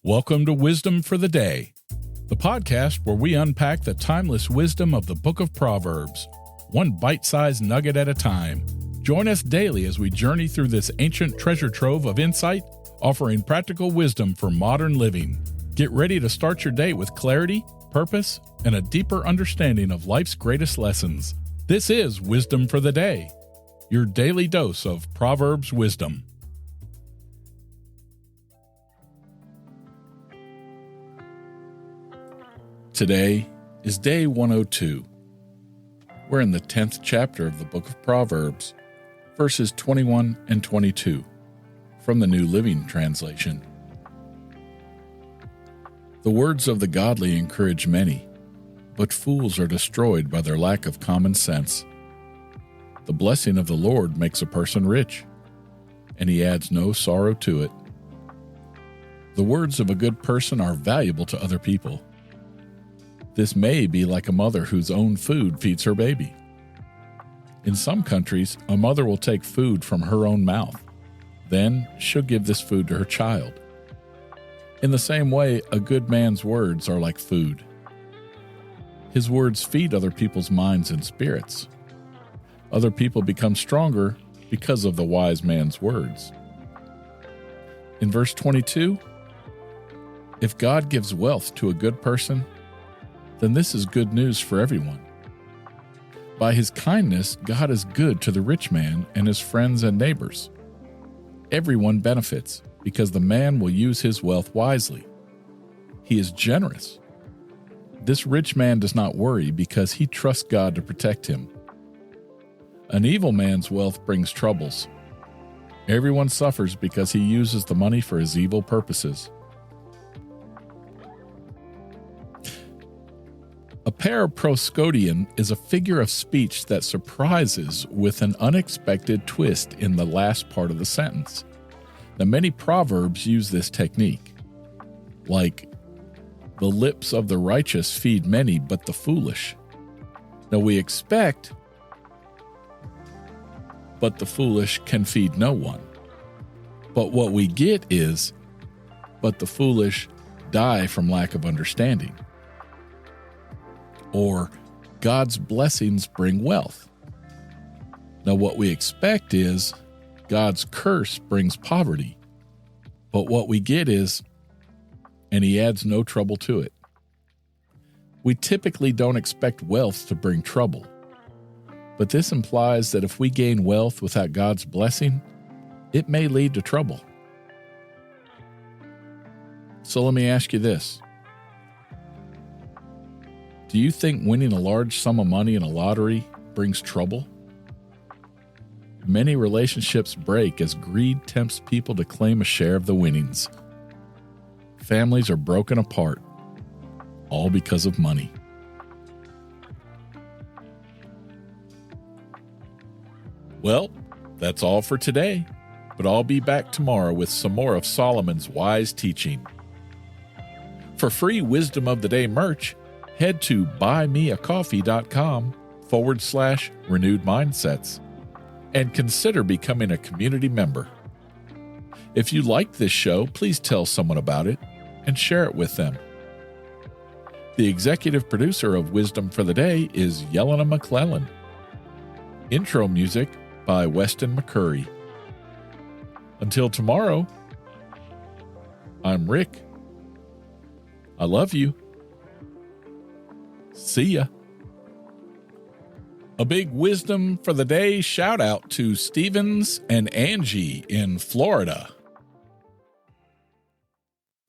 Welcome to Wisdom for the Day, the podcast where we unpack the timeless wisdom of the book of Proverbs, one bite-sized nugget at a time. Join us daily as we journey through this ancient treasure trove of insight, offering practical wisdom for modern living. Get ready to start your day with clarity, purpose, and a deeper understanding of life's greatest lessons. This is Wisdom for the Day, your daily dose of Proverbs wisdom. Today is day 102. We're in the 10th chapter of the book of Proverbs, verses 21 and 22, from the New Living Translation. The words of the godly encourage many, but fools are destroyed by their lack of common sense. The blessing of the Lord makes a person rich, and he adds no sorrow to it. The words of a good person are valuable to other people. This may be like a mother whose own food feeds her baby. In some countries, a mother will take food from her own mouth. Then she'll give this food to her child. In the same way, a good man's words are like food. His words feed other people's minds and spirits. Other people become stronger because of the wise man's words. In verse 22, if God gives wealth to a good person, then this is good news for everyone. By his kindness, God is good to the rich man and his friends and neighbors. Everyone benefits because the man will use his wealth wisely. He is generous. This rich man does not worry because he trusts God to protect him. An evil man's wealth brings troubles. Everyone suffers because he uses the money for his evil purposes. A paraproscodion is a figure of speech that surprises with an unexpected twist in the last part of the sentence. Now, many proverbs use this technique, like, the lips of the righteous feed many, but the foolish. Now, we expect, but the foolish can feed no one. But what we get is, but the foolish die from lack of understanding. Or, God's blessings bring wealth. Now, what we expect is, God's curse brings poverty. But what we get is, and he adds no trouble to it. We typically don't expect wealth to bring trouble. But this implies that if we gain wealth without God's blessing, it may lead to trouble. So let me ask you this. Do you think winning a large sum of money in a lottery brings trouble? Many relationships break as greed tempts people to claim a share of the winnings. Families are broken apart, all because of money. Well, that's all for today, but I'll be back tomorrow with some more of Solomon's wise teaching. For free Wisdom of the Day merch, head to buymeacoffee.com/renewed mindsets and consider becoming a community member. If you like this show, please tell someone about it and share it with them. The executive producer of Wisdom for the Day is Yelena McClellan. Intro music by Weston McCurry. Until tomorrow, I'm Rick. I love you. See ya. A big Wisdom for the Day shout out to Stevens and Angie in Florida.